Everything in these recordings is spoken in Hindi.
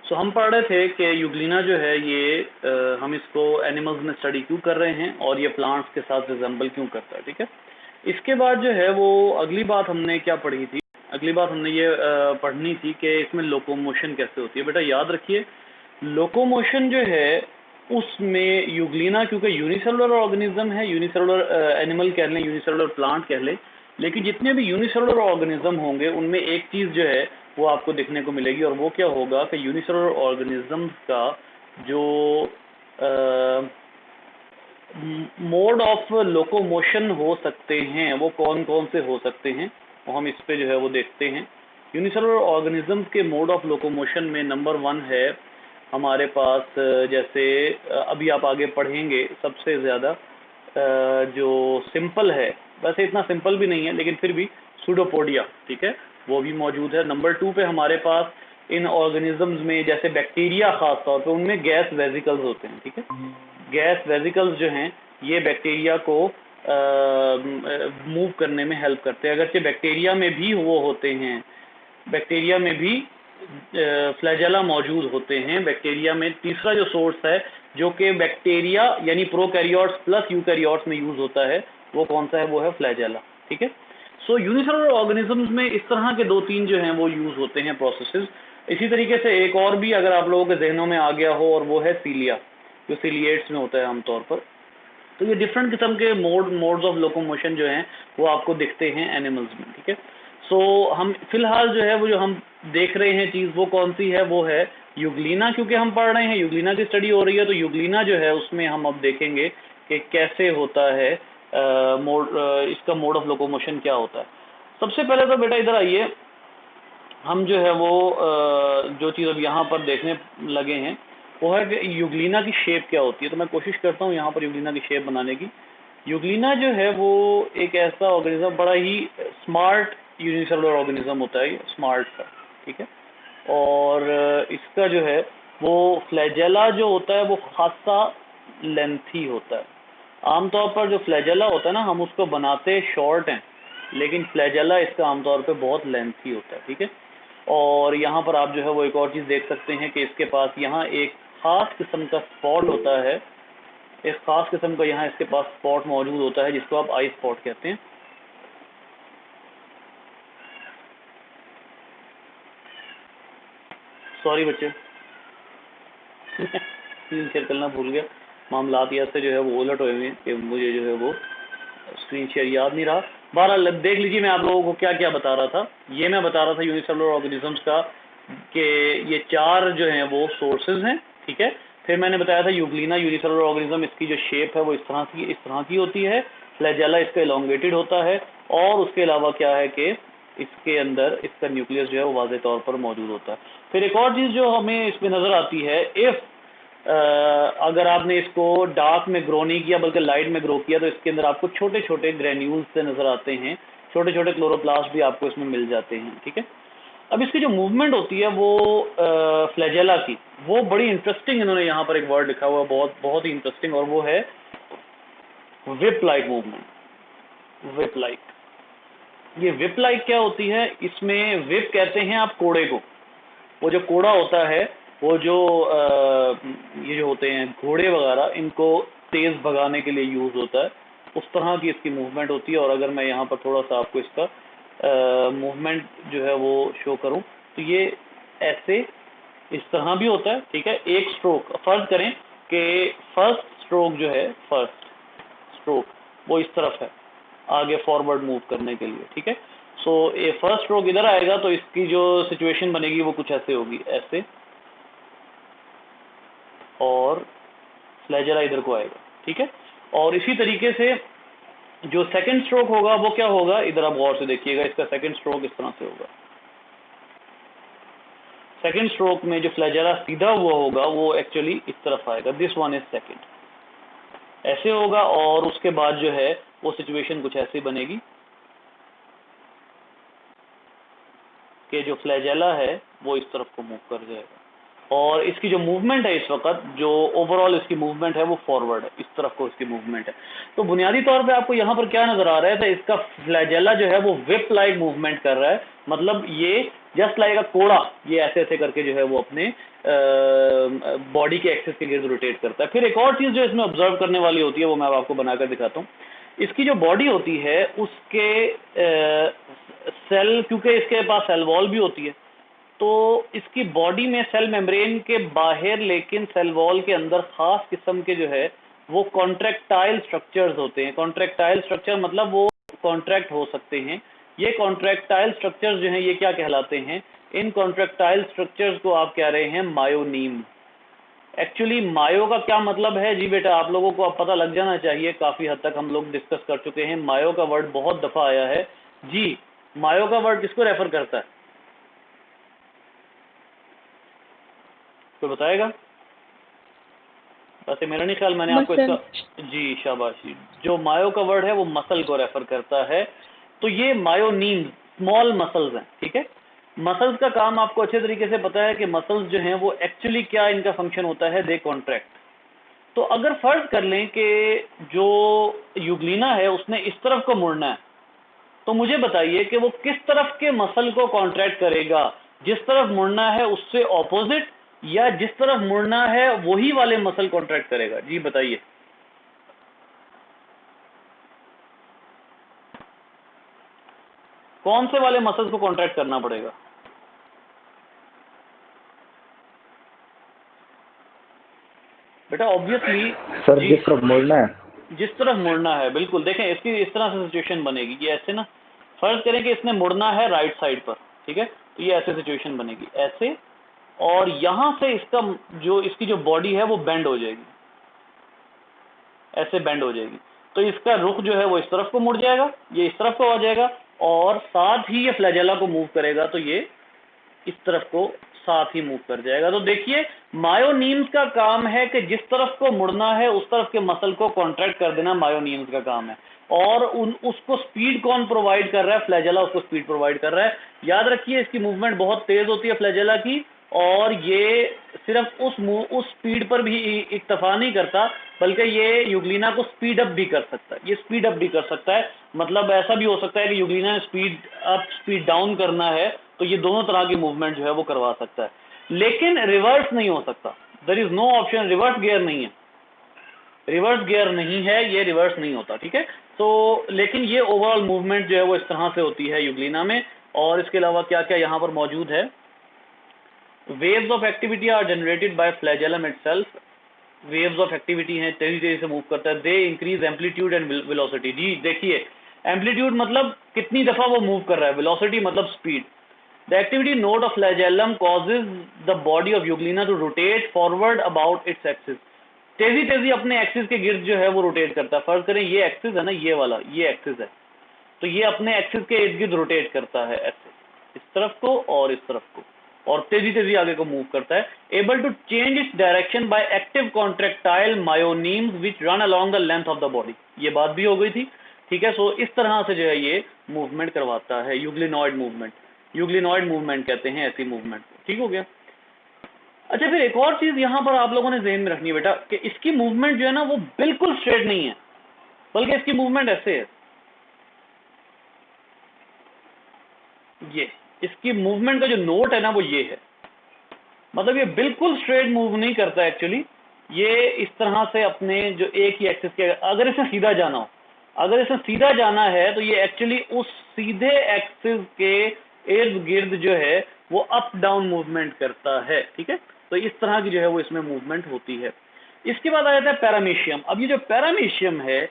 सो हम पढ़ रहे थे कि यूग्लिना जो है ये हम इसको एनिमल्स में स्टडी क्यों कर रहे हैं और ये प्लांट्स के साथ रिजेंबल क्यों करता है, ठीक है। इसके बाद जो है वो अगली बात हमने क्या पढ़ी थी, अगली बात हमने ये पढ़नी थी कि इसमें लोकोमोशन कैसे होती है। बेटा याद रखिए, लोकोमोशन जो है उसमें यूग्लिना क्योंकि यूनिसेलुलर ऑर्गेनिज्म है, यूनिसेलुलर एनिमल कह लें, यूनिसेलुलर प्लांट कह लें, लेकिन जितने भी यूनिसेलुलर ऑर्गेनिज्म होंगे उनमें एक चीज़ जो है वो आपको देखने को मिलेगी, और वो क्या होगा कि यूनिसेलुलर ऑर्गेनिज्म का जो मोड ऑफ लोकोमोशन हो सकते हैं वो कौन कौन से हो सकते हैं, वो हम इस पे जो है वो देखते हैं। यूनिसेलुलर ऑर्गेनिज्म के मोड ऑफ लोकोमोशन में नंबर 1 है हमारे पास, जैसे अभी आप आगे पढ़ेंगे, सबसे ज़्यादा जो सिंपल है, वैसे इतना सिंपल भी नहीं है लेकिन फिर भी सूडोपोडिया, ठीक है, वो भी मौजूद है। नंबर 2 पे हमारे पास इन ऑर्गेनिजम्स में जैसे बैक्टीरिया खास तौर पे उनमें गैस वेजिकल्स होते हैं, ठीक है। गैस वेजिकल्स जो हैं ये बैक्टीरिया को मूव करने में हेल्प करते हैं, अगरचे बैक्टीरिया में भी वो होते हैं, बैक्टीरिया में भी फ्लैजेला मौजूद होते हैं। बैक्टीरिया में तीसरा जो सोर्स है जो कि बैक्टीरिया यानी प्रोकैरियोट्स प्लस यूकैरियोट्स में यूज होता है, वो कौन सा है, वो है फ्लैजेला, ठीक है। सो यूनिसेलुलर ऑर्गेनिजम्स में इस तरह के 2-3 जो हैं वो यूज होते हैं प्रोसेसेस। इसी तरीके से एक और भी अगर आप लोगों के जहनों में आ गया हो, और वो है सीलिया, जो सीलिएट्स में होता है आमतौर पर। तो ये डिफरेंट किस्म के मोड्स ऑफ लोकोमोशन जो हैं वो आपको दिखते हैं एनिमल्स में, ठीक है। सो हम फिलहाल जो है वो जो हम देख रहे हैं चीज़ वो कौन सी है, वो है यूग्लिना, क्योंकि हम पढ़ रहे हैं यूग्लिना की स्टडी हो रही है, तो यूग्लिना जो है उसमें हम अब देखेंगे कि कैसे होता है इसका मोड ऑफ लोकोमोशन क्या होता है। सबसे पहले तो बेटा इधर आइए, हम जो है वो जो चीज़ अब यहाँ पर देखने लगे हैं वो है कि यूग्लिना की शेप क्या होती है। तो मैं कोशिश करता हूँ यहाँ पर यूग्लिना की शेप बनाने की। यूग्लिना जो है वो एक ऐसा ऑर्गेनिज्म, बड़ा ही स्मार्ट यूनिसेलुलर ऑर्गेनिज्म होता है, स्मार्ट सा, ठीक है। और इसका जो है वो फ्लैजेला जो होता है वो खासा लेंथी होता है। आमतौर पर जो फ्लैजेला होता है ना, हम उसको बनाते शॉर्ट हैं, लेकिन फ्लैजेला इसका आमतौर पे बहुत लेंथी होता है, ठीक है। और यहाँ पर आप जो है वो एक और चीज़ देख सकते हैं कि इसके पास यहाँ एक खास किस्म का स्पॉट होता है, एक खास किस्म का यहाँ इसके पास स्पॉट मौजूद होता है जिसको आप आई स्पॉट कहते हैं। सॉरी बच्चे स्क्रीन शेयर करना भूल गया, मामलात यहाँ से जो है वो उलट हुए हैं कि मुझे जो है वो स्क्रीन शेयर याद नहीं रहा। बहरहाल देख लीजिए, मैं आप लोगों को क्या क्या बता रहा था। ये मैं बता रहा था यूनिसेलुलर ऑर्गेनिजम्स का कि ये 4 जो हैं वो सोर्सेज हैं, ठीक है। फिर मैंने बताया था यूग्लिना यूनिसेलुलर ऑर्गेनिज्म, इसकी जो शेप है वो इस तरह की होती है। फ्लैजेला इसका एलोंगेटेड होता है, और उसके अलावा क्या है कि इसके अंदर इसका न्यूक्लियस जो है वो वाज़ेह तौर पर मौजूद होता है। फिर एक और चीज़ जो हमें इसमें नज़र आती है, इफ़ अगर आपने इसको डार्क में ग्रो नहीं किया बल्कि लाइट में ग्रो किया, तो इसके अंदर आपको छोटे छोटे ग्रेन्यूल्स से नज़र आते हैं, छोटे छोटे क्लोरोप्लास्ट भी आपको इसमें मिल जाते हैं, ठीक है। अब इसकी जो मूवमेंट होती है वो फ्लैजेला की, वो बड़ी इंटरेस्टिंग, इन्होंने यहाँ पर एक वर्ड लिखा हुआ है बहुत बहुत ही इंटरेस्टिंग, और वो है whip like movement. Whip like, ये विप लाइक क्या होती है, इसमें विप कहते हैं आप कोड़े को, वो जो कोड़ा होता है, वो जो ये जो होते हैं घोड़े वगैरह, इनको तेज़ भगाने के लिए यूज़ होता है, उस तरह की इसकी मूवमेंट होती है। और अगर मैं यहाँ पर थोड़ा सा आपको इसका मूवमेंट जो है वो शो करूँ, तो ये ऐसे इस तरह भी होता है, ठीक है। एक स्ट्रोक फर्ज करें कि फर्स्ट स्ट्रोक जो है, फर्स्ट स्ट्रोक वो इस तरफ है आगे फॉरवर्ड मूव करने के लिए, ठीक है। सो ये फर्स्ट स्ट्रोक इधर आएगा तो इसकी जो सिचुएशन बनेगी वो कुछ ऐसे होगी, ऐसे, और फ्लैजेला इधर को आएगा, ठीक है। और इसी तरीके से जो सेकंड स्ट्रोक होगा वो क्या होगा, इधर आप गौर से देखिएगा, इसका सेकंड स्ट्रोक इस तरह से होगा। सेकंड स्ट्रोक में जो फ्लैजेला सीधा हुआ होगा वो एक्चुअली इस तरफ आएगा, दिस वन इज सेकंड, ऐसे होगा। और उसके बाद जो है वो सिचुएशन कुछ ऐसी बनेगी कि जो फ्लैजेला है वो इस तरफ को मूव कर जाएगा, और इसकी जो मूवमेंट है इस वक्त, जो ओवरऑल इसकी मूवमेंट है वो फॉरवर्ड है, इस तरफ को इसकी मूवमेंट है। तो बुनियादी तौर पे आपको यहाँ पर क्या नजर आ रहा है, तो इसका फ्लैजेला जो है वो विप लाइक मूवमेंट कर रहा है, मतलब ये जस्ट लाइक अ कोड़ा, ये ऐसे ऐसे करके जो है वो अपने बॉडी के एक्सिस के गिर्द रोटेट करता है। फिर एक और चीज जो इसमें ऑब्जर्व करने वाली होती है वो मैं आपको बनाकर दिखाता हूँ। इसकी जो बॉडी होती है उसके सेल, क्योंकि इसके पास सेल वॉल भी होती है, तो इसकी बॉडी में सेल मेम्ब्रेन के बाहर लेकिन सेल वॉल के अंदर खास किस्म के जो है वो कॉन्ट्रैक्टाइल स्ट्रक्चर्स होते हैं। कॉन्ट्रैक्टाइल स्ट्रक्चर मतलब वो कॉन्ट्रैक्ट हो सकते हैं। ये कॉन्ट्रैक्टाइल स्ट्रक्चर्स जो हैं ये क्या कहलाते हैं, इन कॉन्ट्रैक्टाइल स्ट्रक्चर्स को आप कह रहे हैं मायोनीम। एक्चुअली मायो का क्या मतलब है जी बेटा, आप लोगों को अब पता लग जाना चाहिए, काफ़ी हद तक हम लोग डिस्कस कर चुके हैं। मायो का वर्ड बहुत दफ़ा आया है जी। मायो का वर्ड किसको रेफर करता है, कोई बताएगा? वैसे मेरा नहीं ख्याल मैंने आपको इसका, जी शाबाशी, जो मायो का वर्ड है वो मसल को रेफर करता है। तो ये मायोनीम स्मॉल मसल्स हैं, ठीक है। मसल्स का काम आपको अच्छे तरीके से पता है कि मसल्स जो हैं वो एक्चुअली क्या इनका फंक्शन होता है, दे कॉन्ट्रैक्ट। तो अगर फर्ज कर लें कि जो यूग्लिना है उसने इस तरफ को मुड़ना है, तो मुझे बताइए कि वो किस तरफ के मसल को कॉन्ट्रैक्ट करेगा, जिस तरफ मुड़ना है उससे ऑपोजिट, या जिस तरफ मुड़ना है वही वाले मसल कॉन्ट्रैक्ट करेगा? जी बताइए। कौन से वाले मसल्स को कॉन्ट्रैक्ट करना पड़ेगा? बेटा ऑब्वियसली सर जिस तरफ मुड़ना है, जिस तरफ मुड़ना है, बिल्कुल। देखें इसकी इस तरह से सिचुएशन बनेगी, ये ऐसे ना, फर्ज करें कि इसने मुड़ना है राइट साइड पर, ठीक है, तो ये ऐसे सिचुएशन बनेगी, ऐसे, और यहां से इसका जो इसकी जो बॉडी है वो बेंड हो जाएगी, ऐसे बेंड हो जाएगी। तो इसका रुख जो है वो इस तरफ को मुड़ जाएगा, ये इस तरफ को आ जाएगा, और साथ ही ये फ्लैजेला को मूव करेगा, तो ये इस तरफ को साथ ही मूव कर जाएगा। तो देखिए मायोनीम्स का काम है कि जिस तरफ को मुड़ना है उस तरफ के मसल को कॉन्ट्रैक्ट कर देना मायोनीम्स का काम है। और उसको स्पीड कौन प्रोवाइड कर रहा है? फ्लैजेला उसको स्पीड प्रोवाइड कर रहा है। याद रखिए इसकी मूवमेंट बहुत तेज होती है फ्लैजेला की, और ये सिर्फ उस स्पीड पर भी इक्तफा नहीं करता, बल्कि ये यूग्लिना को स्पीड अप भी कर सकता है। ये स्पीड अप भी कर सकता है, मतलब ऐसा भी हो सकता है कि यूग्लिना ने स्पीड अप स्पीड डाउन करना है, तो ये दोनों तरह की मूवमेंट जो है वो करवा सकता है, लेकिन रिवर्स नहीं हो सकता। There is no option, reverse gear नहीं है, रिवर्स गियर नहीं है, ये रिवर्स नहीं होता, ठीक है। तो लेकिन ये ओवरऑल मूवमेंट जो है वो इस तरह से होती है यूग्लिना में। और इसके अलावा क्या क्या यहाँ पर मौजूद है? Waves of activity are generated by flagellum itself. Waves of activity हैं, तेजी तेजी से मूव करता है। They increase amplitude and velocity. जी देखिए, एम्पलीट्यूड मतलब कितनी दफा वो मूव कर रहा है, वेलोसिटी मतलब speed. The activity node of flagellum causes the body of Euglena to rotate forward about its axis. तेजी तेजी अपने एक्सिस के गिर्द जो है वो रोटेट करता है। फर्ज करें ये एक्सिस है ना, ये वाला ये एक्सिस है, तो ये अपने एक्सिस के इर्द गिर्द रोटेट करता है ऐसे, इस तरफ को और इस तरफ को, और तेजी तेजी आगे को मूव करता है। Able to change its direction by active contractile myonemes which run along the length of the body. ये बात भी हो गई थी, ठीक है। सो इस तरह से जो है ये मूवमेंट करवाता है, यूग्लिनॉइड मूवमेंट। यूग्लिनॉइड मूवमेंट कहते हैं ऐसी मूवमेंट को, ठीक हो गया। अच्छा, फिर एक और चीज यहां पर आप लोगों ने ध्यान में रखनी है बेटा, कि इसकी मूवमेंट जो है ना वो बिल्कुल स्ट्रेट नहीं है, बल्कि इसकी मूवमेंट ऐसे है, ये इसकी मूवमेंट का जो नोट है ना वो ये है, मतलब ये बिल्कुल स्ट्रेट मूव नहीं करता एक्चुअली। ये इस तरह से अपने जो एक ही एक्सिस के, अगर इसे सीधा जाना हो, अगर इसे सीधा जाना है तो ये एक्चुअली उस सीधे एक्सिस के इर्द गिर्द जो है वो अप डाउन मूवमेंट करता है, ठीक है। तो इस तरह की जो है वो इसमें मूवमेंट होती है। इसके बाद आ जाता है पैरामीशियम। अब ये जो पैरामीशियम है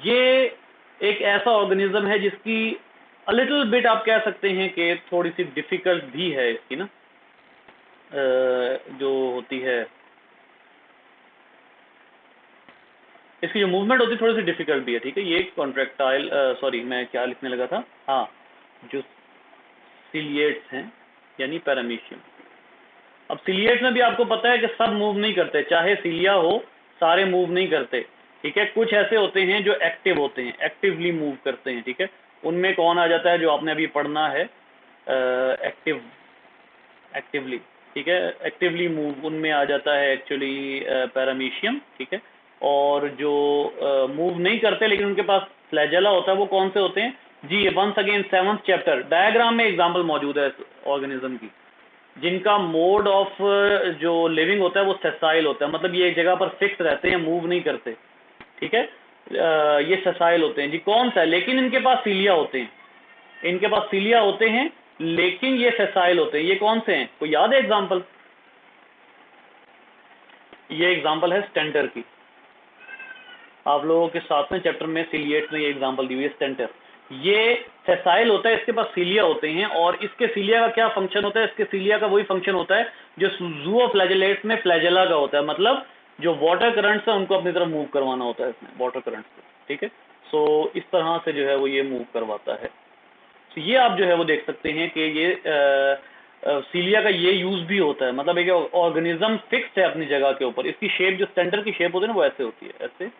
ये एक ऐसा ऑर्गेनिज्म है जिसकी लिटिल बिट आप कह सकते हैं कि थोड़ी सी डिफिकल्ट भी है इसकी ना, जो होती है इसकी जो मूवमेंट होती है थोड़ी सी डिफिकल्ट भी है, ठीक है। ये कॉन्ट्रैक्टाइल, सॉरी मैं क्या लिखने लगा था, हाँ, जो सिलिएट्स हैं यानी पैरामीशियम। अब सिलिएट्स में भी आपको पता है कि सब मूव नहीं करते, चाहे सिलिया हो सारे मूव नहीं करते, ठीक है। कुछ ऐसे होते हैं जो एक्टिव होते हैं, एक्टिवली मूव करते हैं, ठीक है। उनमें कौन आ जाता है जो आपने अभी पढ़ना है, एक्टिवली, ठीक है, एक्टिवली मूव उनमें आ जाता है एक्चुअली पैरामीशियम, ठीक है। और जो मूव नहीं करते लेकिन उनके पास फ्लैजेला होता है वो कौन से होते हैं जी? Once again 7th chapter diagram में एग्जांपल मौजूद है इस ऑर्गेनिज्म की, जिनका मोड ऑफ जो लिविंग होता है वो सेसाइल होता है, मतलब ये एक जगह पर फिक्स रहते हैं, मूव नहीं करते, ठीक है। ये सेसाइल होते हैं जी। कौन सा है? लेकिन इनके पास सीलिया होते हैं, इनके पास सीलिया होते हैं लेकिन ये सेसाइल होते हैं। ये कौन से हैं? कोई याद है एग्जांपल? ये एग्जांपल है स्टेंटर की। आप लोगों के 7वें चैप्टर में सीलिएट में ये एग्जांपल दी हुई है, स्टेंटर। ये सेसाइल होता है, इसके पास सीलिया होते हैं, और इसके सीलिया का क्या फंक्शन होता है? इसके सीलिया का वही फंक्शन होता है जो ज़ूओफ्लैजेलेट्स में फ्लैजेला का होता है, मतलब जो वाटर करंट्स है उनको अपनी तरफ मूव करवाना होता है इसमें, वाटर करंट्स को, ठीक है। सो इस तरह से जो है वो ये मूव करवाता है। तो ये आप जो है वो देख सकते हैं कि ये सीलिया का ये यूज भी होता है, मतलब एक ऑर्गेनिज्म फिक्स्ड है अपनी जगह के ऊपर। इसकी शेप जो स्टेंटर की शेप होती है ना वो ऐसे होती है, ऐसे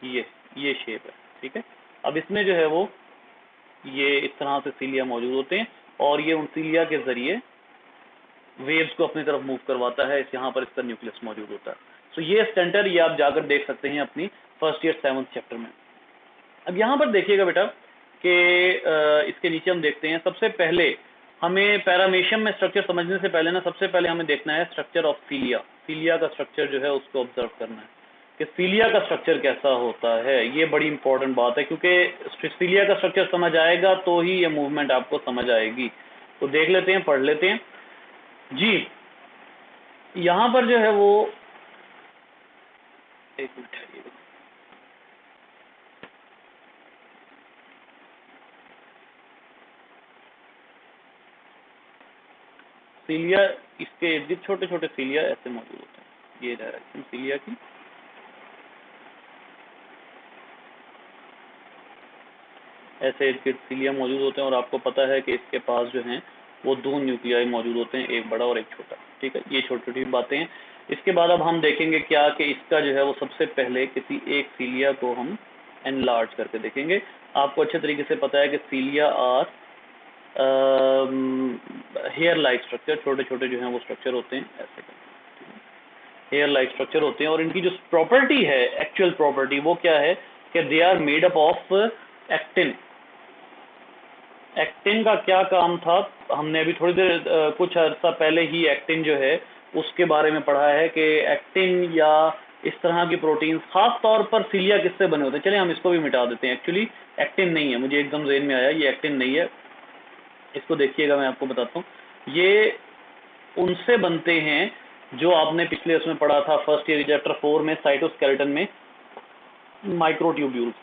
ये शेप है, ठीक है। अब इसमें जो है वो ये इस तरह से सीलिया मौजूद होते हैं और ये उन सीलिया के जरिए वेव्स को अपनी तरफ मूव करवाता है। इस यहाँ पर इसका न्यूक्लियस मौजूद होता है। सो ये स्टेंटर ये आप जाकर देख सकते हैं अपनी फर्स्ट ईयर 7th चैप्टर में। अब यहाँ पर देखिएगा बेटा कि इसके नीचे हम देखते हैं, सबसे पहले हमें पैरामेशियम में स्ट्रक्चर समझने से पहले ना सबसे पहले हमें देखना है स्ट्रक्चर ऑफ सीलिया। सीलिया का स्ट्रक्चर जो है उसको ऑब्जर्व करना है कि सीलिया का स्ट्रक्चर कैसा होता है। ये बड़ी इंपॉर्टेंट बात है क्योंकि सीलिया का स्ट्रक्चर समझ आएगा तो ही ये मूवमेंट आपको समझ आएगी। तो देख लेते हैं, पढ़ लेते हैं जी। यहाँ पर जो है वो एक मिनट, सीलिया इसके इर्द गिर्द छोटे छोटे सीलिया ऐसे मौजूद होते हैं। ये डायरेक्शन सीलिया की, ऐसे इर्द गिर्द सीलिया मौजूद होते हैं और आपको पता है कि इसके पास जो हैं वो 2 न्यूक्लियाई मौजूद होते हैं, एक बड़ा और एक छोटा, ठीक है। ये छोटी छोटी बातें हैं। इसके बाद अब हम देखेंगे क्या कि इसका जो है वो सबसे पहले किसी एक सीलिया को हम एनलार्ज करके देखेंगे। आपको अच्छे तरीके से पता है कि सीलिया आर हेयर लाइक स्ट्रक्चर, छोटे छोटे जो हैं वो स्ट्रक्चर होते हैं, ऐसे हेयर लाइक स्ट्रक्चर होते हैं। और इनकी जो प्रॉपर्टी है, एक्चुअल प्रॉपर्टी, वो क्या है कि they are made up of actin. Actin का क्या काम था? हमने अभी थोड़ी देर कुछ अर्सा पहले ही एक्टिन जो है उसके बारे में पढ़ा है कि एक्टिन या इस तरह की प्रोटीन खास तौर पर सीलिया किससे बने होते हैं। चलिए हम इसको भी मिटा देते हैं। एक्चुअली एक्टिन नहीं है, मुझे एकदम ज़हन में आया, ये एक्टिन नहीं है। इसको देखिएगा, मैं आपको बताता हूँ। ये उनसे बनते हैं जो आपने पिछले उसमें पढ़ा था फर्स्ट ईयर चैप्टर 4 में, साइटोस्केलेटन में, माइक्रोट्यूब्यूल्स।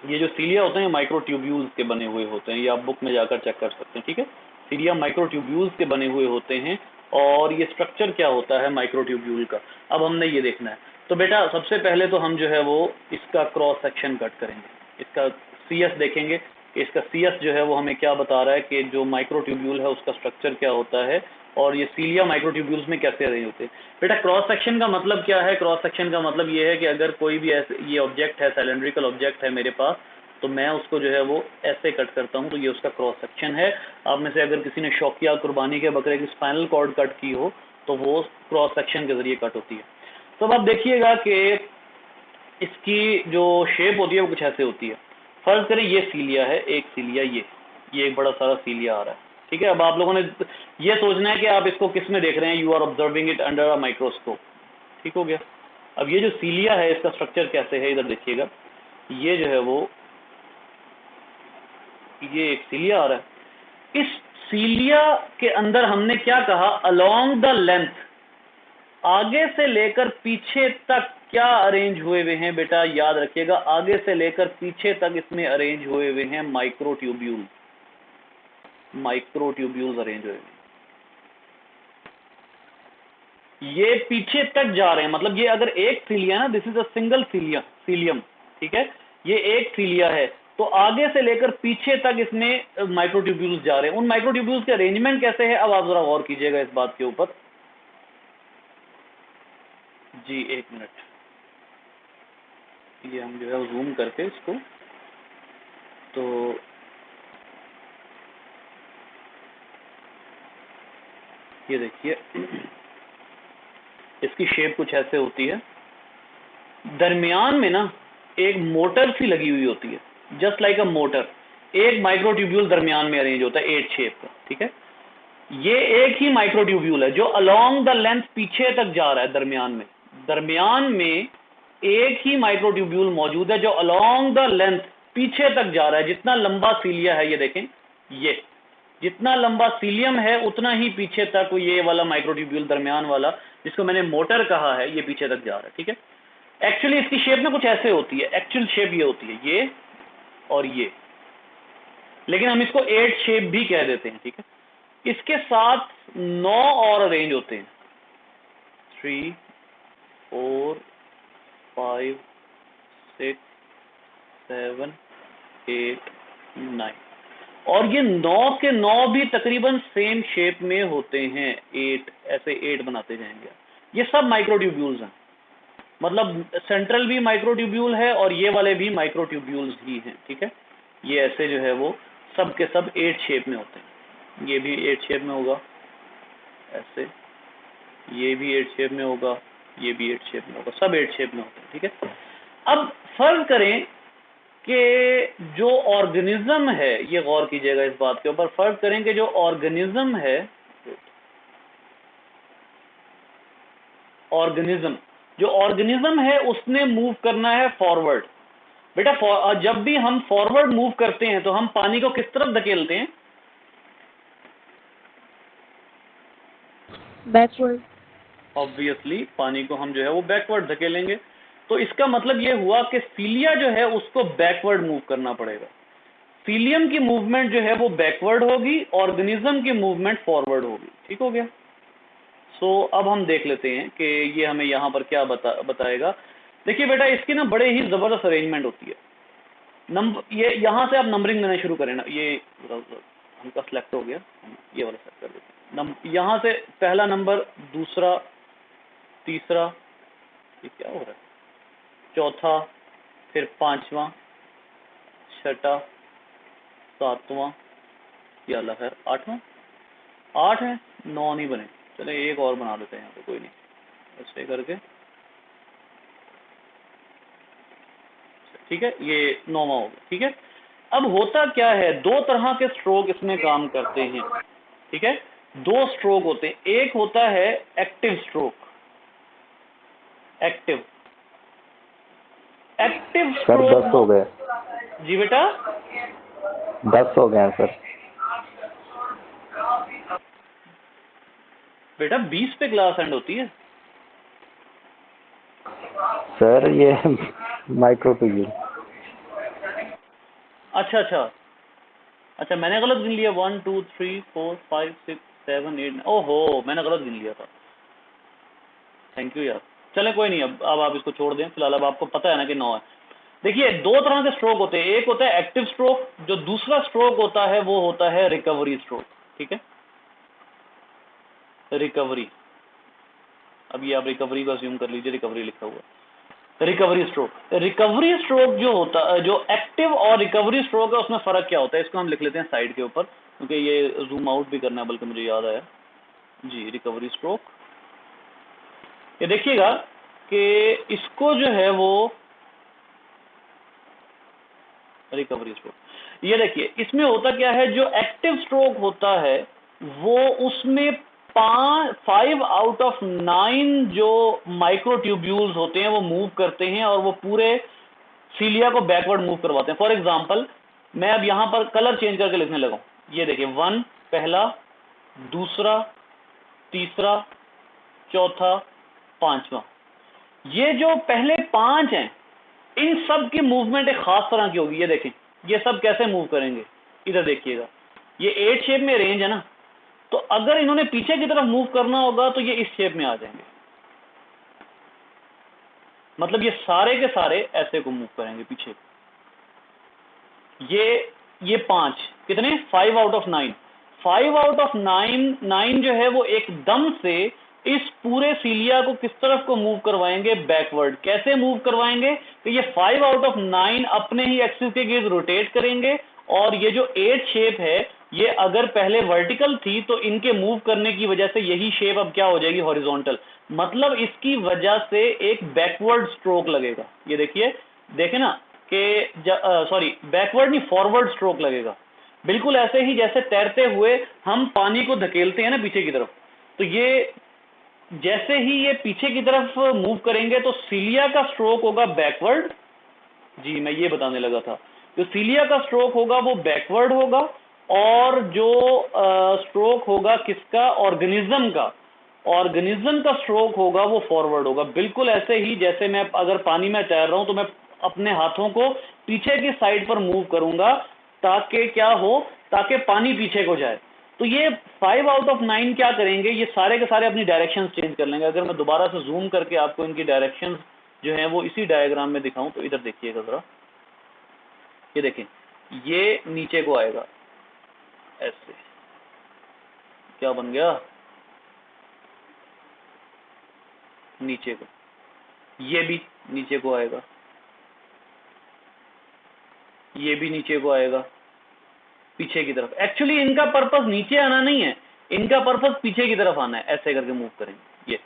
ये जो सीलिया होते हैं माइक्रोट्यूब्यूल्स के बने हुए होते हैं, ये आप बुक में जाकर चेक कर सकते हैं, ठीक है। सीलिया माइक्रोट्यूब्यूल्स के बने हुए होते हैं। और ये स्ट्रक्चर क्या होता है माइक्रोट्यूब्यूल का, अब हमने ये देखना है। तो बेटा सबसे पहले तो हम जो है वो इसका क्रॉस सेक्शन कट करेंगे, इसका सीएस देखेंगे कि इसका सीएस जो है वो हमें क्या बता रहा है कि जो माइक्रोट्यूब्यूल है उसका स्ट्रक्चर क्या होता है और ये सीलिया माइक्रोट्यूब्यूल्स में कैसे अरेंज होते हैं। बेटा क्रॉस सेक्शन का मतलब क्या है? क्रॉस सेक्शन का मतलब ये है कि अगर कोई भी ऐसे ये ऑब्जेक्ट है, सिलेंड्रिकल ऑब्जेक्ट है मेरे पास, तो मैं उसको जो है वो ऐसे कट करता हूँ, तो ये उसका क्रॉस सेक्शन है। आप में से अगर किसी ने शौकिया कुर्बानी के बकरे की स्पाइनल कॉर्ड कट की हो तो वो क्रॉस सेक्शन के जरिए कट होती है। तो अब आप देखिएगा कि इसकी जो शेप होती है वो कुछ ऐसे होती है। फर्ज करें ये सीलिया है, एक सीलिया, ये एक बड़ा सारा सीलिया आ रहा है, ठीक है। अब आप लोगों ने ये सोचना है कि आप इसको किस में देख रहे हैं, you are observing it under a microscope, ठीक हो गया। अब ये जो सीलिया है इसका स्ट्रक्चर कैसे है, इधर देखिएगा। ये जो है वो ये एक सीलिया आ रहा है। इस सीलिया के अंदर हमने क्या कहा? अलोंग द लेंथ, आगे से लेकर पीछे तक क्या अरेंज हुए हुए हैं बेटा? याद रखिएगा, आगे से लेकर पीछे तक इसमें अरेंज हुए हुए हैं माइक्रोट्यूब्यूल, माइक्रोट्यूब्यूल्स अरेंज हुए हैं। ये पीछे तक जा रहे हैं, मतलब ये अगर एक सीलिया ना, this is a single cilia, cilium, ठीक है। ये एक सीलिया है तो आगे से लेकर पीछे तक इसमें माइक्रोट्यूब्यूल्स जा रहे हैं। उन माइक्रोट्यूब्यूल्स के अरेंजमेंट कैसे है, अब आप जरा गौर कीजिएगा इस बात के ऊपर जी। एक मिनट, ये हम जो है जूम करके इसको, तो ये देखिए इसकी शेप कुछ ऐसे होती है, दरमियान में ना एक मोटर सी लगी हुई होती है, जस्ट लाइक अ मोटर। एक माइक्रोट्यूब्यूल दरमियान में अरेंज होता है एट शेप का, ठीक है। ये एक ही माइक्रोट्यूब्यूल है जो अलोंग द लेंथ पीछे तक जा रहा है। दरमियान में एक ही माइक्रोट्यूब्यूल मौजूद है जो अलोंग द लेंथ पीछे तक जा रहा है। जितना लंबा सीलिया है, ये देखें, ये जितना लंबा सीलियम है उतना ही पीछे तक ये वाला माइक्रोट्यूब्यूल दरमियान वाला, जिसको मैंने मोटर कहा है, ये पीछे तक जा रहा है, ठीक है। एक्चुअली इसकी शेप में कुछ ऐसे होती है, एक्चुअल शेप ये होती है, ये और ये, लेकिन हम इसको 8 शेप भी कह देते हैं, ठीक है। इसके साथ 9 और अरेंज होते हैं, 3 4 5 6 7 8 9, और ये 9 के 9 भी तकरीबन सेम शेप में होते हैं, 8 ऐसे 8 बनाते जाएंगे। ये सब माइक्रोट्यूब्यूल्स हैं, मतलब सेंट्रल भी माइक्रोट्यूब्यूल है और ये वाले भी माइक्रोट्यूब्यूल्स ही हैं, ठीक है। ये ऐसे जो है वो सब के सब 8 शेप में होते हैं। ये भी 8 शेप में होगा ऐसे, ये भी 8 शेप में होगा, ये भी 8 शेप में होगा, सब 8 शेप में होते हैं, ठीक है। अब फर्ज करें कि जो ऑर्गेनिज्म है, ये गौर कीजिएगा इस बात के ऊपर, फर्ज करें कि जो ऑर्गेनिज्म है, जो ऑर्गेनिज्म है उसने मूव करना है फॉरवर्ड। बेटा जब भी हम फॉरवर्ड मूव करते हैं तो हम पानी को किस तरफ धकेलते हैं? बैकवर्ड। ऑब्वियसली पानी को हम जो है वो बैकवर्ड धकेलेंगे। तो इसका मतलब ये हुआ कि सीलिया जो है उसको बैकवर्ड मूव करना पड़ेगा। सीलियम की मूवमेंट जो है वो बैकवर्ड होगी, ऑर्गेनिज्म की मूवमेंट फॉरवर्ड होगी, ठीक हो गया। सो अब हम देख लेते हैं कि ये हमें यहाँ पर क्या बताएगा। देखिए बेटा, इसकी ना बड़े ही ज़बरदस्त अरेंजमेंट होती है। ये यहाँ से आप नंबरिंग लेना शुरू करें ना, ये हमका सेलेक्ट हो गया, ये वाला सेलेक्ट कर देते हैं। यहाँ से पहला नंबर, दूसरा, तीसरा, ये क्या हो रहा है, चौथा, फिर पांचवा, छठा, सातवां, या अल्लाह खैर आठवां, 8 है, 9 नहीं बने, चले एक और बना देते हैं यहाँ पे, कोई नहीं, ऐसे करके, ठीक है, ये 9वां हो गया, ठीक है। अब होता क्या है, 2 तरह के स्ट्रोक इसमें काम करते हैं, ठीक है। 2 स्ट्रोक होते हैं, एक होता है एक्टिव स्ट्रोक, एक्टिव सर 10 हो गए। जी बेटा, 10 हो गए सर। बेटा 20 पे क्लास एंड होती है सर, ये माइक्रोट्यूब्यूल। अच्छा, मैंने गलत गिन लिया, 1 2 3 4 5 6 7 8, ओहो मैंने गलत गिन लिया था, थैंक यू यार। चले कोई नहीं, अब आप इसको छोड़ दें फिलहाल, अब आपको पता है ना कि 9 है। देखिए 2 तरह के स्ट्रोक होते हैं, एक होता है एक्टिव स्ट्रोक, जो दूसरा स्ट्रोक होता है वो होता है रिकवरी स्ट्रोक, ठीक है। रिकवरी, अब ये आप रिकवरी को अज्यूम कर लीजिए, रिकवरी लिखा हुआ, रिकवरी स्ट्रोक जो होता है, जो एक्टिव और रिकवरी स्ट्रोक है, उसमें फर्क क्या होता है, इसको हम लिख लेते हैं साइड के ऊपर, क्योंकि ये जूम आउट भी करना है, बल्कि मुझे याद आया जी। रिकवरी स्ट्रोक, ये देखिएगा कि इसको जो है वो रिकवरी स्ट्रोक, ये देखिए इसमें होता क्या है, जो एक्टिव स्ट्रोक होता है वो उसमें 5 आउट ऑफ 9 जो माइक्रोट्यूब्यूल्स होते हैं वो मूव करते हैं और वो पूरे सीलिया को बैकवर्ड मूव करवाते हैं। फॉर एग्जांपल, मैं अब यहाँ पर कलर चेंज करके लिखने लगा, ये देखिए 1 पहला, दूसरा, तीसरा, चौथा, पांचवा, ये जो पहले 5 हैं इन सब की मूवमेंट एक खास तरह की होगी। ये देखें ये सब कैसे मूव करेंगे, इधर देखिएगा, ये 8 शेप में रेंज है ना, तो अगर इन्होंने पीछे की तरफ मूव करना होगा तो ये इस शेप में आ जाएंगे, मतलब ये सारे के सारे ऐसे को मूव करेंगे पीछे। ये 5 कितने, 5 आउट ऑफ 9, 5 आउट ऑफ 9 जो है वो एकदम से इस पूरे सीलिया को किस तरफ को मूव करवाएंगे, बैकवर्ड। कैसे मूव करवाएंगे, तो ये 5 आउट ऑफ 9 अपने ही एक्सिस के गिर्द रोटेट करेंगे और ये जो 8 शेप है ये अगर पहले वर्टिकल थी तो इनके मूव करने की वजह से यही शेप अब क्या हो जाएगी, हॉरिजॉन्टल। मतलब इसकी वजह से एक बैकवर्ड स्ट्रोक लगेगा। ये देखिए, देखे ना कि सॉरी बैकवर्ड नहीं, फॉरवर्ड स्ट्रोक लगेगा। बिल्कुल ऐसे ही जैसे तैरते हुए हम पानी को धकेलते हैं ना पीछे की तरफ, तो ये जैसे ही ये पीछे की तरफ मूव करेंगे तो सीलिया का स्ट्रोक होगा बैकवर्ड। जी मैं ये बताने लगा था, जो सीलिया का स्ट्रोक होगा वो बैकवर्ड होगा, और जो स्ट्रोक होगा किसका, ऑर्गेनिज्म का, ऑर्गेनिज्म का स्ट्रोक होगा वो फॉरवर्ड होगा। बिल्कुल ऐसे ही जैसे मैं अगर पानी में तैर रहा हूं तो मैं अपने हाथों को पीछे की साइड पर मूव करूंगा ताकि क्या हो, ताकि पानी पीछे को जाए। तो ये 5 आउट ऑफ 9 क्या करेंगे, ये सारे के सारे अपनी डायरेक्शन चेंज कर लेंगे। अगर मैं दोबारा से जूम करके आपको इनकी डायरेक्शन जो है वो इसी डायग्राम में दिखाऊं तो इधर देखिएगा जरा, ये देखें, ये नीचे को आएगा ऐसे, क्या बन गया, नीचे को, ये भी नीचे को आएगा, ये भी नीचे को आएगा पीछे की तरफ। एक्चुअली इनका पर्पस नीचे आना नहीं है, इनका पर्पस पीछे की तरफ आना है। ऐसे करके मूव करेंगे,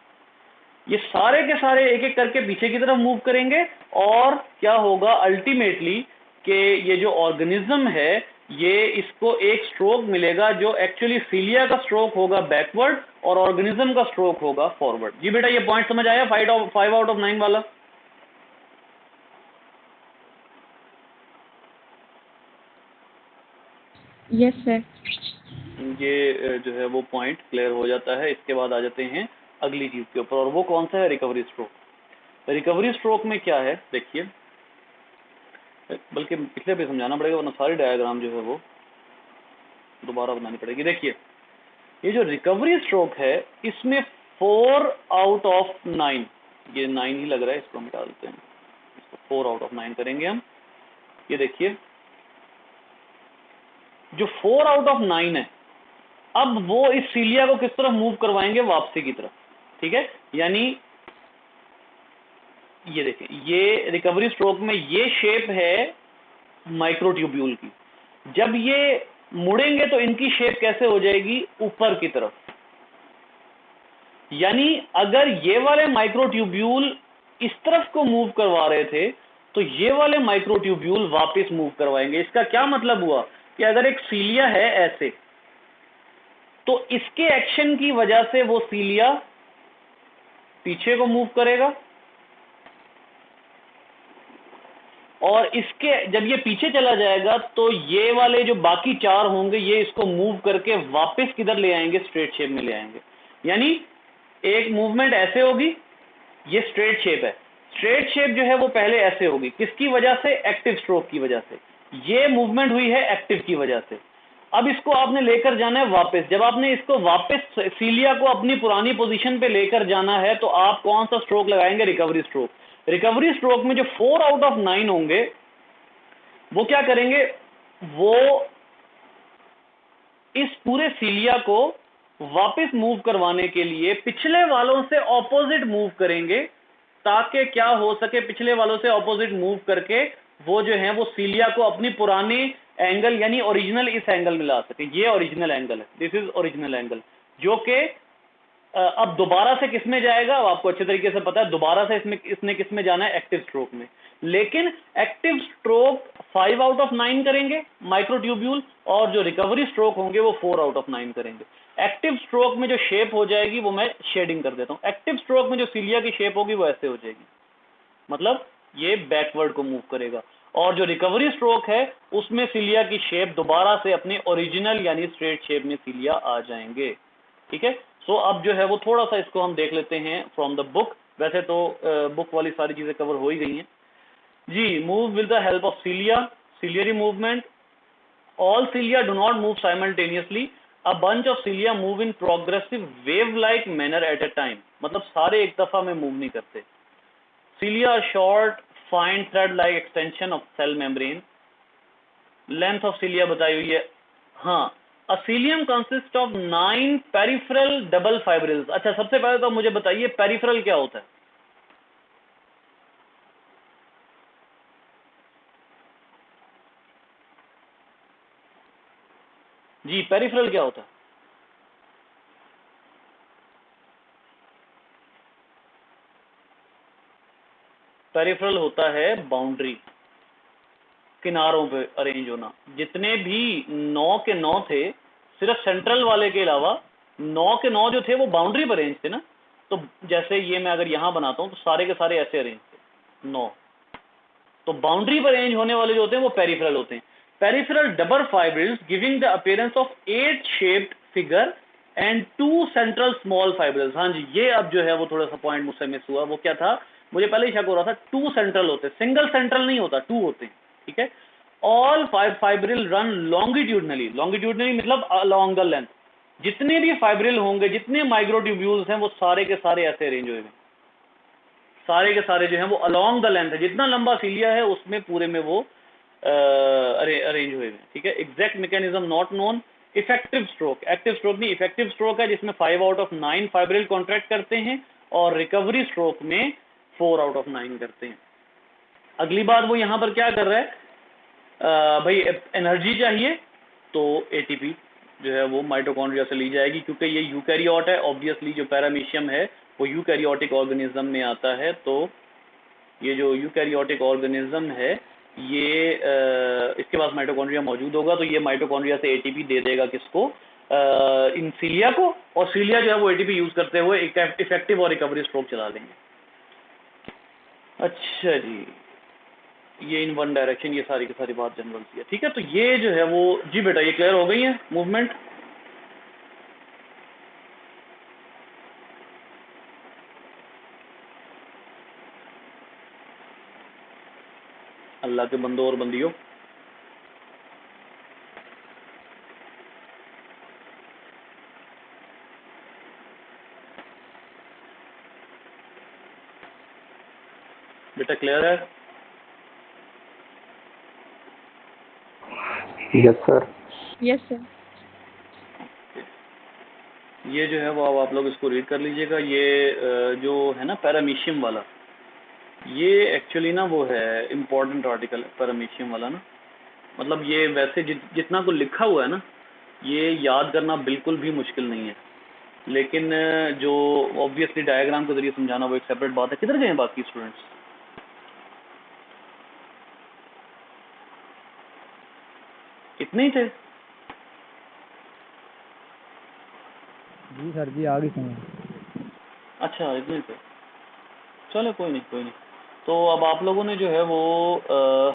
ये सारे के सारे एक एक करके पीछे की तरफ मूव करेंगे, और क्या होगा अल्टीमेटली कि ये जो ऑर्गेनिज्म है ये इसको एक स्ट्रोक मिलेगा जो एक्चुअली सीलिया का स्ट्रोक होगा बैकवर्ड और ऑर्गेनिज्म का स्ट्रोक होगा फॉरवर्ड। जी बेटा ये पॉइंट समझ आया 5 आउट ऑफ 9 वाला? Yes sir. ये जो है वो पॉइंट क्लियर हो जाता है। इसके बाद आ जाते हैं अगली चीज के ऊपर, और वो कौन सा है, रिकवरी स्ट्रोक। रिकवरी स्ट्रोक में क्या है देखिए, बल्कि पिछले पे समझाना पड़ेगा वरना सारी डायग्राम जो है वो दोबारा बनानी पड़ेगी। देखिए ये जो रिकवरी स्ट्रोक है इसमें 4 आउट ऑफ 9, ये 9 ही लग रहा है, इसको हम डालते हैं, इसको 4 आउट ऑफ 9 करेंगे हम। ये देखिए जो 4 आउट ऑफ 9 है, अब वो इस सीलिया को किस तरफ मूव करवाएंगे, वापसी की तरफ। ठीक है, यानी ये देखिए, ये रिकवरी स्ट्रोक में ये शेप है माइक्रोट्यूब्यूल की। जब ये मुड़ेंगे तो इनकी शेप कैसे हो जाएगी, ऊपर की तरफ। यानी अगर ये वाले माइक्रोट्यूब्यूल इस तरफ को मूव करवा रहे थे तो ये वाले माइक्रोट्यूब्यूल वापस मूव करवाएंगे। इसका क्या मतलब हुआ कि अगर एक सीलिया है ऐसे, तो इसके एक्शन की वजह से वो सीलिया पीछे को मूव करेगा, और इसके जब ये पीछे चला जाएगा तो ये वाले जो बाकी 4 होंगे ये इसको मूव करके वापस किधर ले आएंगे, स्ट्रेट शेप में ले आएंगे। यानी एक मूवमेंट ऐसे होगी, ये स्ट्रेट शेप है, स्ट्रेट शेप जो है वो पहले ऐसे होगी, किसकी वजह से, एक्टिव स्ट्रोक की वजह से। ये मूवमेंट हुई है एक्टिव की वजह से। अब इसको आपने लेकर जाना है वापस। जब आपने इसको वापस सीलिया को अपनी पुरानी पोजीशन पे लेकर जाना है तो आप कौन सा स्ट्रोक लगाएंगे, रिकवरी स्ट्रोक। रिकवरी स्ट्रोक में जो 4 आउट ऑफ 9 होंगे वो क्या करेंगे, वो इस पूरे सीलिया को वापस मूव करवाने के लिए पिछले वालों से ऑपोजिट मूव करेंगे, ताकि क्या हो सके, पिछले वालों से ऑपोजिट मूव करके वो जो है वो सीलिया को अपनी पुरानी एंगल यानी ओरिजिनल इस एंगल में ला सके। ये ओरिजिनल एंगल है, दिस इज ओरिजिनल एंगल, जो कि अब दोबारा से किस में जाएगा, अब आपको अच्छे तरीके से पता है, दोबारा से इसने किस में जाना है, एक्टिव स्ट्रोक में। लेकिन एक्टिव स्ट्रोक 5 आउट ऑफ 9 करेंगे माइक्रोट्यूब्यूल, और जो रिकवरी स्ट्रोक होंगे वो 4 आउट ऑफ 9 करेंगे। एक्टिव स्ट्रोक में जो शेप हो जाएगी वो मैं शेडिंग कर देता हूं। एक्टिव स्ट्रोक में जो सीलिया की शेप होगी वो ऐसे हो जाएगी, मतलब ये बैकवर्ड को मूव करेगा, और जो रिकवरी स्ट्रोक है उसमें सीलिया की शेप दोबारा से अपने ओरिजिनल यानी स्ट्रेट शेप में सीलिया आ जाएंगे। ठीक है, सो अब जो है वो थोड़ा सा इसको हम देख लेते हैं फ्रॉम द बुक। वैसे तो बुक वाली सारी चीजें कवर हो ही गई हैं जी। Move with the help of cilia, ciliary movement. All cilia do not move simultaneously, a bunch of cilia move in progressive wave like manner at a time, मतलब सारे एक दफा में मूव नहीं करते। Cilia are short, fine thread-like extension of cell membrane. Length of cilia बताई हुई है। हाँ, a cilium consists of 9 peripheral double fibrils। अच्छा, सबसे पहले तो मुझे बताइए पेरिफेरल क्या होता है। जी, पेरिफेरल क्या होता है? पेरिफेरल होता है बाउंड्री, किनारों पे अरेंज होना। जितने भी 9 के 9 थे, सिर्फ सेंट्रल वाले के अलावा 9 के 9 जो थे वो बाउंड्री पर अरेंज थे ना। तो जैसे ये मैं अगर यहाँ बनाता हूँ तो सारे के सारे ऐसे अरेंज थे 9। तो बाउंड्री पर अरेंज होने वाले जो होते हैं वो पेरिफेरल होते हैं। Peripheral double fibrils giving the appearance of 8 shaped figure and 2 central small fibrils. हाँ जी, ये अब जो है वो थोड़ा सा पॉइंट मुझसे मिस हुआ। वो क्या था, मुझे पहले ही शक हो रहा था। 2 सेंट्रल होते हैं, सिंगल सेंट्रल नहीं होता, 2 होते हैं, ठीक है। All fibril run longitudinally, longitudinally मतलब अलॉन्ग द लेंथ। जितने भी फाइब्रिल होंगे, जितने माइक्रोट्यूब्यूल्स हैं, वो सारे के सारे ऐसे अरेंज हुए हैं। सारे के सारे जो हैं वो अलोंग द लेंथ है, जितना लंबा सीलिया है उसमें पूरे में वो अरेंज हुए हैं, ठीक है। Exact mechanism not known. Effective stroke, active stroke नहीं, इफेक्टिव स्ट्रोक है जिसमें 5 आउट ऑफ 9 फाइब्रिल कॉन्ट्रैक्ट करते हैं, और रिकवरी स्ट्रोक में 4 आउट ऑफ 9 करते हैं। अगली बात वो यहाँ पर क्या कर रहा है, भाई एनर्जी चाहिए तो एटीपी जो है वो माइटोकॉन्ड्रिया से ली जाएगी, क्योंकि ये यूकैरियोट है। ऑब्वियसली जो पैरामीशियम है वो यूकैरियोटिक ऑर्गेनिज्म में आता है। तो ये जो यूकैरियोटिक ऑर्गेनिज्म है ये इसके पास माइटोकॉन्ड्रिया मौजूद होगा, तो ये माइटोकॉन्ड्रिया से एटीपी दे देगा किसको, इन सीलिया को। और सीलिया जो है वो एटीपी यूज करते हुए एक इफेक्टिव और रिकवरी स्ट्रोक चला देंगे। अच्छा जी, ये इन वन डायरेक्शन, ये सारी की सारी बात जनरल सी है, ठीक है। तो ये जो है वो, जी बेटा ये क्लियर हो गई है मूवमेंट। अल्लाह के बंदों और बंदियों, बेटा क्लियर है? Yes sir. Yes sir. ये जो है वो अब आप लोग इसको रीड कर लीजिएगा। ये जो है ना पैरामीशियम वाला, ये एक्चुअली ना वो है इम्पोर्टेंट आर्टिकल है पैरामीशियम वाला ना। मतलब ये वैसे जितना को लिखा हुआ है ना, ये याद करना बिल्कुल भी मुश्किल नहीं है। लेकिन जो ऑब्वियसली डायग्राम के जरिए समझाना वो एक सेपरेट बात है। किधर गए हैं बाकी स्टूडेंट्स? इतने ही थे? जी सर जी, आ गई समझ। अच्छा, इतने थे, चलो कोई नहीं कोई नहीं। तो अब आप लोगों ने जो है वो